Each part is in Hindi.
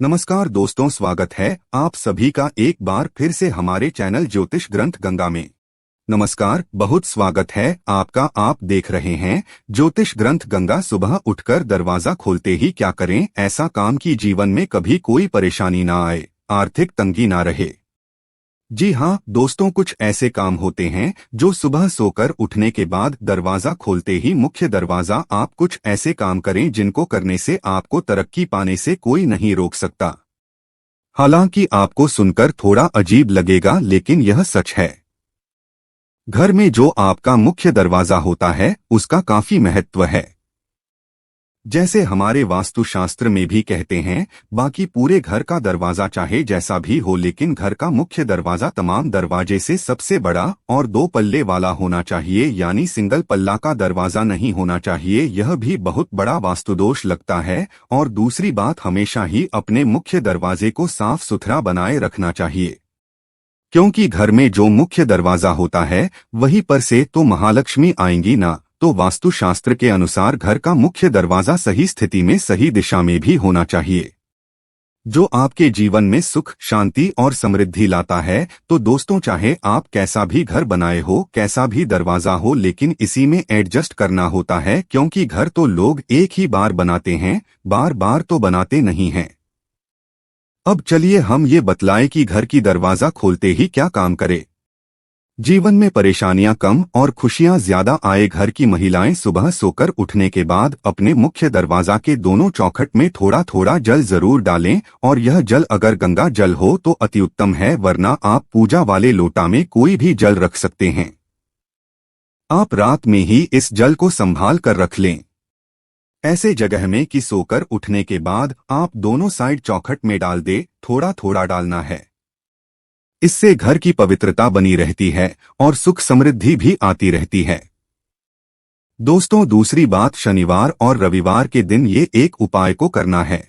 नमस्कार दोस्तों, स्वागत है आप सभी का एक बार फिर से हमारे चैनल ज्योतिष ग्रंथ गंगा में। नमस्कार, बहुत स्वागत है आपका। आप देख रहे हैं ज्योतिष ग्रंथ गंगा। सुबह उठकर दरवाजा खोलते ही क्या करें ऐसा काम कि जीवन में कभी कोई परेशानी ना आए, आर्थिक तंगी ना रहे। जी हाँ दोस्तों, कुछ ऐसे काम होते हैं जो सुबह सोकर उठने के बाद दरवाजा खोलते ही मुख्य दरवाजा आप कुछ ऐसे काम करें जिनको करने से आपको तरक्की पाने से कोई नहीं रोक सकता। हालांकि आपको सुनकर थोड़ा अजीब लगेगा, लेकिन यह सच है। घर में जो आपका मुख्य दरवाजा होता है उसका काफी महत्व है। जैसे हमारे वास्तुशास्त्र में भी कहते हैं, बाकी पूरे घर का दरवाजा चाहे जैसा भी हो, लेकिन घर का मुख्य दरवाजा तमाम दरवाजे से सबसे बड़ा और 2 पल्ले वाला होना चाहिए, यानी सिंगल पल्ला का दरवाजा नहीं होना चाहिए। यह भी बहुत बड़ा वास्तुदोष लगता है। और दूसरी बात, हमेशा ही अपने मुख्य दरवाजे को साफ सुथरा बनाए रखना चाहिए, क्योंकि घर में जो मुख्य दरवाजा होता है वहीं पर से तो महालक्ष्मी आएंगी ना। तो वास्तुशास्त्र के अनुसार घर का मुख्य दरवाजा सही स्थिति में सही दिशा में भी होना चाहिए, जो आपके जीवन में सुख, शांति और समृद्धि लाता है। तो दोस्तों, चाहे आप कैसा भी घर बनाए हो, कैसा भी दरवाजा हो, लेकिन इसी में एडजस्ट करना होता है, क्योंकि घर तो लोग एक ही बार बनाते हैं, बार बार तो बनाते नहीं हैं। अब चलिए हम ये बतलाएं कि घर की दरवाजा खोलते ही क्या काम करें। जीवन में परेशानियां कम और खुशियां ज्यादा आए। घर की महिलाएं सुबह सोकर उठने के बाद अपने मुख्य दरवाजा के दोनों चौखट में थोड़ा थोड़ा जल जरूर डालें, और यह जल अगर गंगा जल हो तो अति उत्तम है, वरना आप पूजा वाले लोटा में कोई भी जल रख सकते हैं। आप रात में ही इस जल को संभाल कर रख लें, ऐसे जगह में कि सोकर उठने के बाद आप दोनों साइड चौखट में डाल दे। थोड़ा थोड़ा डालना है, इससे घर की पवित्रता बनी रहती है और सुख समृद्धि भी आती रहती है। दोस्तों, दूसरी बात, शनिवार और रविवार के दिन ये एक उपाय को करना है।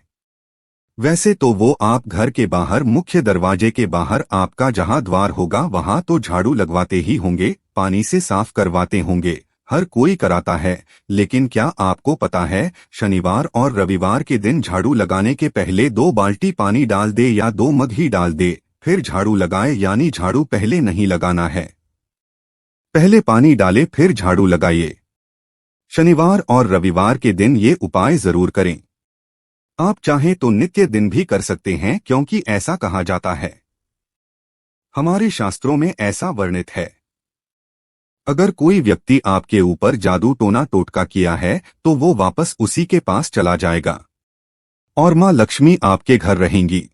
वैसे तो वो आप घर के बाहर मुख्य दरवाजे के बाहर आपका जहां द्वार होगा वहां तो झाड़ू लगवाते ही होंगे, पानी से साफ करवाते होंगे, हर कोई कराता है। लेकिन क्या आपको पता है, शनिवार और रविवार के दिन झाड़ू लगाने के पहले 2 बाल्टी पानी डाल दे या 2 मग ही डाल दे, फिर झाड़ू लगाए। यानी झाड़ू पहले नहीं लगाना है, पहले पानी डाले फिर झाड़ू लगाइए। शनिवार और रविवार के दिन ये उपाय जरूर करें। आप चाहें तो नित्य दिन भी कर सकते हैं, क्योंकि ऐसा कहा जाता है, हमारे शास्त्रों में ऐसा वर्णित है। अगर कोई व्यक्ति आपके ऊपर जादू टोना टोटका किया है तो वो वापस उसी के पास चला जाएगा और मां लक्ष्मी आपके घर रहेंगी।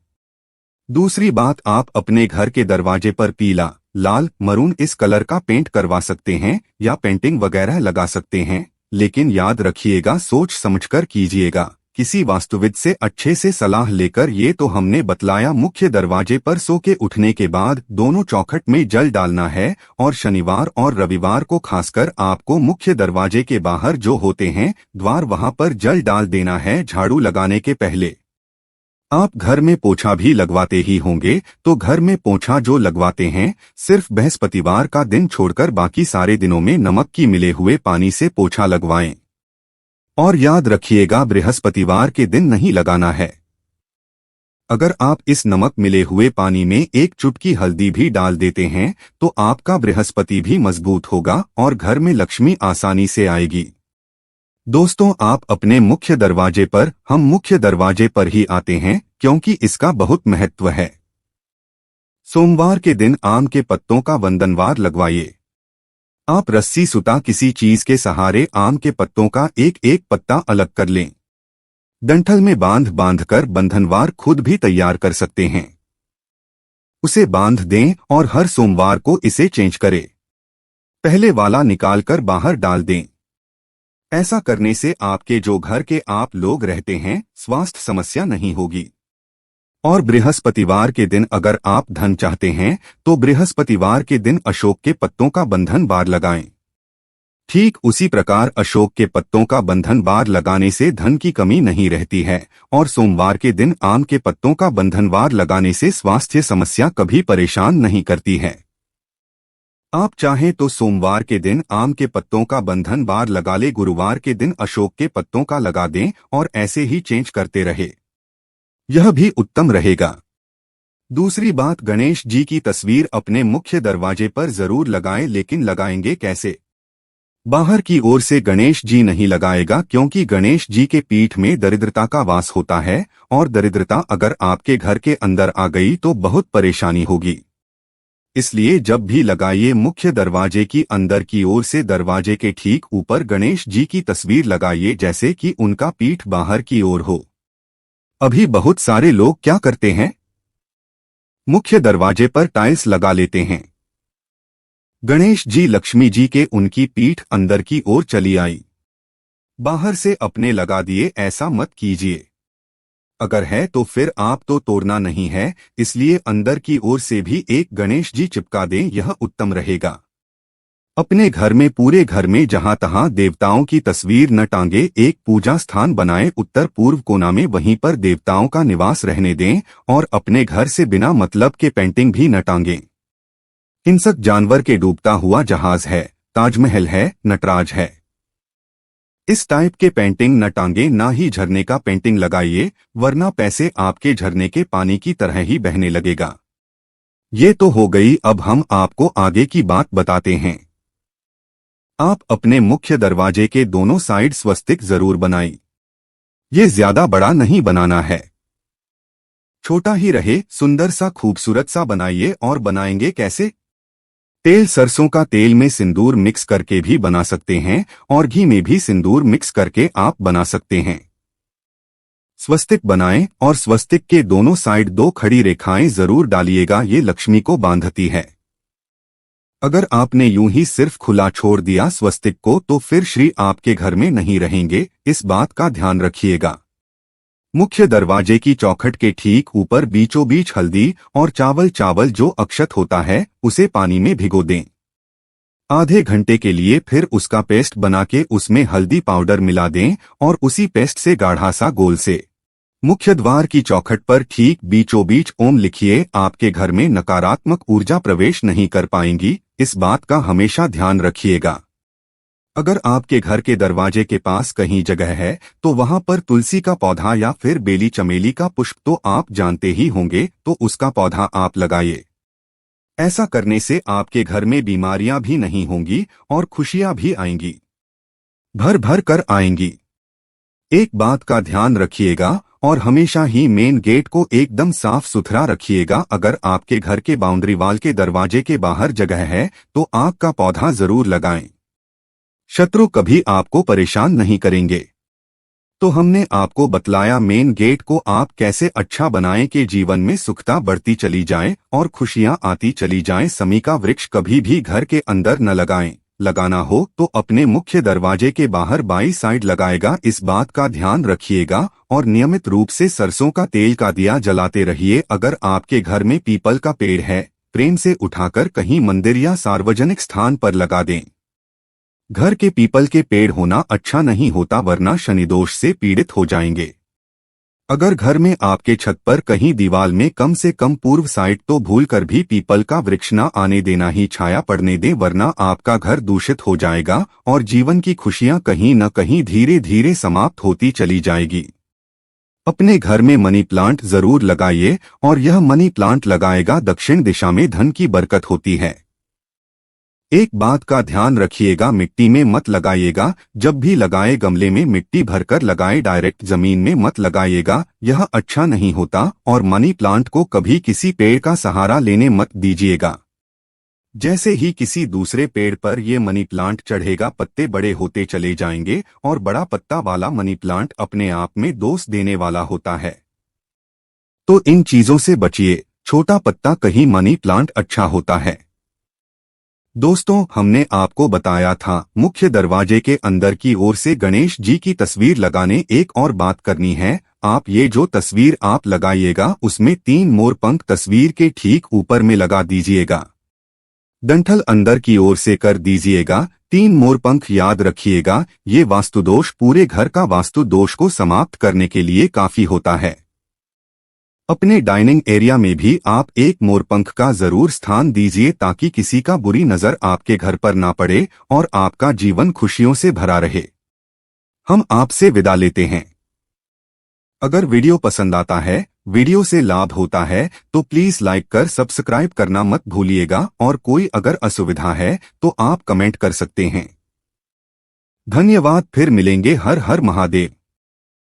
दूसरी बात, आप अपने घर के दरवाजे पर पीला, लाल, मरून इस कलर का पेंट करवा सकते हैं या पेंटिंग वगैरह लगा सकते हैं, लेकिन याद रखिएगा, सोच समझकर कीजिएगा, किसी वास्तुविद से अच्छे से सलाह लेकर। ये तो हमने बतलाया मुख्य दरवाजे पर सो के उठने के बाद दोनों चौखट में जल डालना है, और शनिवार और रविवार को खासकर आपको मुख्य दरवाजे के बाहर जो होते हैं द्वार, वहां पर जल डाल देना है झाड़ू लगाने के पहले। आप घर में पोछा भी लगवाते ही होंगे, तो घर में पोछा जो लगवाते हैं सिर्फ बृहस्पतिवार का दिन छोड़कर बाकी सारे दिनों में नमक की मिले हुए पानी से पोछा लगवाएं। और याद रखिएगा, बृहस्पतिवार के दिन नहीं लगाना है। अगर आप इस नमक मिले हुए पानी में 1 चुटकी हल्दी भी डाल देते हैं तो आपका बृहस्पति भी मजबूत होगा और घर में लक्ष्मी आसानी से आएगी। दोस्तों, आप अपने मुख्य दरवाजे पर, हम मुख्य दरवाजे पर ही आते हैं क्योंकि इसका बहुत महत्व है। सोमवार के दिन आम के पत्तों का वंदनवार लगवाइए। आप रस्सी सुता किसी चीज के सहारे आम के पत्तों का एक एक पत्ता अलग कर लें। डंठल में बांध कर बंधनवार खुद भी तैयार कर सकते हैं। उसे बांध दें और हर सोमवार को इसे चेंज करें। पहले वाला निकालकर बाहर डाल दें। ऐसा करने से आपके जो घर के आप लोग रहते हैं स्वास्थ्य समस्या नहीं होगी। और बृहस्पतिवार के दिन अगर आप धन चाहते हैं तो बृहस्पतिवार के दिन अशोक के पत्तों का बंधन बार लगाएं। ठीक उसी प्रकार अशोक के पत्तों का बंधन बार लगाने से धन की कमी नहीं रहती है, और सोमवार के दिन आम के पत्तों का बंधन बार लगाने से स्वास्थ्य समस्या कभी परेशान नहीं करती है। आप चाहें तो सोमवार के दिन आम के पत्तों का बंधन बार लगा ले, गुरुवार के दिन अशोक के पत्तों का लगा दें और ऐसे ही चेंज करते रहे। यह भी उत्तम रहेगा। दूसरी बात, गणेश जी की तस्वीर अपने मुख्य दरवाजे पर जरूर लगाएं, लेकिन लगाएंगे कैसे? बाहर की ओर से गणेश जी नहीं लगाएगा, क्योंकि गणेश जी के पीठ में दरिद्रता का वास होता है, और दरिद्रता अगर आपके घर के अंदर आ गई तो बहुत परेशानी होगी। इसलिए जब भी लगाइए, मुख्य दरवाजे की अंदर की ओर से दरवाजे के ठीक ऊपर गणेश जी की तस्वीर लगाइए, जैसे कि उनका पीठ बाहर की ओर हो। अभी बहुत सारे लोग क्या करते हैं, मुख्य दरवाजे पर टाइल्स लगा लेते हैं। गणेश जी, लक्ष्मी जी के उनकी पीठ अंदर की ओर चली आई, बाहर से अपने लगा दिए, ऐसा मत कीजिए। अगर है तो फिर आप तो तोड़ना नहीं है, इसलिए अंदर की ओर से भी एक गणेश जी चिपका दें, यह उत्तम रहेगा। अपने घर में, पूरे घर में जहां तहां देवताओं की तस्वीर न टांगे, एक पूजा स्थान बनाए उत्तर पूर्व कोना में, वहीं पर देवताओं का निवास रहने दें, और अपने घर से बिना मतलब के पेंटिंग भी न टांगें। हिंसक जानवर के डूबता हुआ जहाज है, ताजमहल है, नटराज है, इस टाइप के पेंटिंग न टांगे, ना ही झरने का पेंटिंग लगाइए, वरना पैसे आपके झरने के पानी की तरह ही बहने लगेगा। ये तो हो गई। अब हम आपको आगे की बात बताते हैं। आप अपने मुख्य दरवाजे के दोनों साइड स्वस्तिक जरूर बनाइए। ये ज्यादा बड़ा नहीं बनाना है, छोटा ही रहे, सुंदर सा खूबसूरत सा बनाइए। और बनाएंगे कैसे? तेल, सरसों का तेल में सिंदूर मिक्स करके भी बना सकते हैं, और घी में भी सिंदूर मिक्स करके आप बना सकते हैं। स्वस्तिक बनाएं, और स्वस्तिक के दोनों साइड 2 खड़ी रेखाएं जरूर डालिएगा, ये लक्ष्मी को बांधती है। अगर आपने यूं ही सिर्फ खुला छोड़ दिया स्वस्तिक को, तो फिर श्री आपके घर में नहीं रहेंगे, इस बात का ध्यान रखिएगा। मुख्य दरवाजे की चौखट के ठीक ऊपर बीचों बीच हल्दी और चावल जो अक्षत होता है, उसे पानी में भिगो दें आधे घंटे के लिए। फिर उसका पेस्ट बना के उसमें हल्दी पाउडर मिला दें, और उसी पेस्ट से गाढ़ा सा गोल से मुख्य द्वार की चौखट पर ठीक बीचों बीच ओम लिखिए। आपके घर में नकारात्मक ऊर्जा प्रवेश नहीं कर पाएंगी, इस बात का हमेशा ध्यान रखिएगा। अगर आपके घर के दरवाजे के पास कहीं जगह है, तो वहां पर तुलसी का पौधा या फिर बेली चमेली का पुष्प तो आप जानते ही होंगे, तो उसका पौधा आप लगाइए। ऐसा करने से आपके घर में बीमारियां भी नहीं होंगी और खुशियां भी आएंगी, भर भर कर आएंगी। एक बात का ध्यान रखिएगा, और हमेशा ही मेन गेट को एकदम साफ सुथरा रखिएगा। अगर आपके घर के बाउंड्री वाल के दरवाजे के बाहर जगह है, तो आग का पौधा जरूर लगाएं। शत्रु कभी आपको परेशान नहीं करेंगे। तो हमने आपको बतलाया मेन गेट को आप कैसे अच्छा बनाएं कि जीवन में सुखता बढ़ती चली जाए और खुशियां आती चली जाएं। समी का वृक्ष कभी भी घर के अंदर न लगाएं, लगाना हो तो अपने मुख्य दरवाजे के बाहर बाईं साइड लगाएगा, इस बात का ध्यान रखिएगा। और नियमित रूप से सरसों का तेल का दिया जलाते रहिए। अगर आपके घर में पीपल का पेड़ है, प्रेम से उठाकर कहीं मंदिर या सार्वजनिक स्थान पर लगा दें। घर के पीपल के पेड़ होना अच्छा नहीं होता, वरना शनिदोष से पीड़ित हो जाएंगे। अगर घर में आपके छत पर कहीं दीवार में कम से कम पूर्व साइड, तो भूलकर भी पीपल का वृक्ष न आने देना, ही छाया पड़ने दें, वरना आपका घर दूषित हो जाएगा और जीवन की खुशियां कहीं न कहीं धीरे धीरे समाप्त होती चली जाएगी। अपने घर में मनी प्लांट जरूर लगाइए, और यह मनी प्लांट लगाएगा दक्षिण दिशा में धन की बरकत होती है। एक बात का ध्यान रखिएगा, मिट्टी में मत लगाइएगा। जब भी लगाए गमले में मिट्टी भरकर लगाए, डायरेक्ट जमीन में मत लगाइएगा, यह अच्छा नहीं होता। और मनी प्लांट को कभी किसी पेड़ का सहारा लेने मत दीजिएगा। जैसे ही किसी दूसरे पेड़ पर ये मनी प्लांट चढ़ेगा, पत्ते बड़े होते चले जाएंगे, और बड़ा पत्ता वाला मनी प्लांट अपने आप में दोष देने वाला होता है। तो इन चीजों से बचिए। छोटा पत्ता कहीं मनी प्लांट अच्छा होता है। दोस्तों, हमने आपको बताया था मुख्य दरवाजे के अंदर की ओर से गणेश जी की तस्वीर लगाने। एक और बात करनी है, आप ये जो तस्वीर आप लगाइएगा, उसमें 3 मोर पंख तस्वीर के ठीक ऊपर में लगा दीजिएगा। डंठल अंदर की ओर से कर दीजिएगा। 3 मोर पंख याद रखिएगा, ये वास्तुदोष, पूरे घर का वास्तु दोष को समाप्त करने के लिए काफी होता है। अपने डाइनिंग एरिया में भी आप एक मोरपंख का जरूर स्थान दीजिए, ताकि किसी का बुरी नजर आपके घर पर ना पड़े और आपका जीवन खुशियों से भरा रहे। हम आपसे विदा लेते हैं। अगर वीडियो पसंद आता है वीडियो से लाभ होता है तो प्लीज लाइक कर सब्सक्राइब करना मत भूलिएगा और कोई अगर असुविधा है तो आप कमेंट कर सकते हैं। धन्यवाद। फिर मिलेंगे। हर हर महादेव।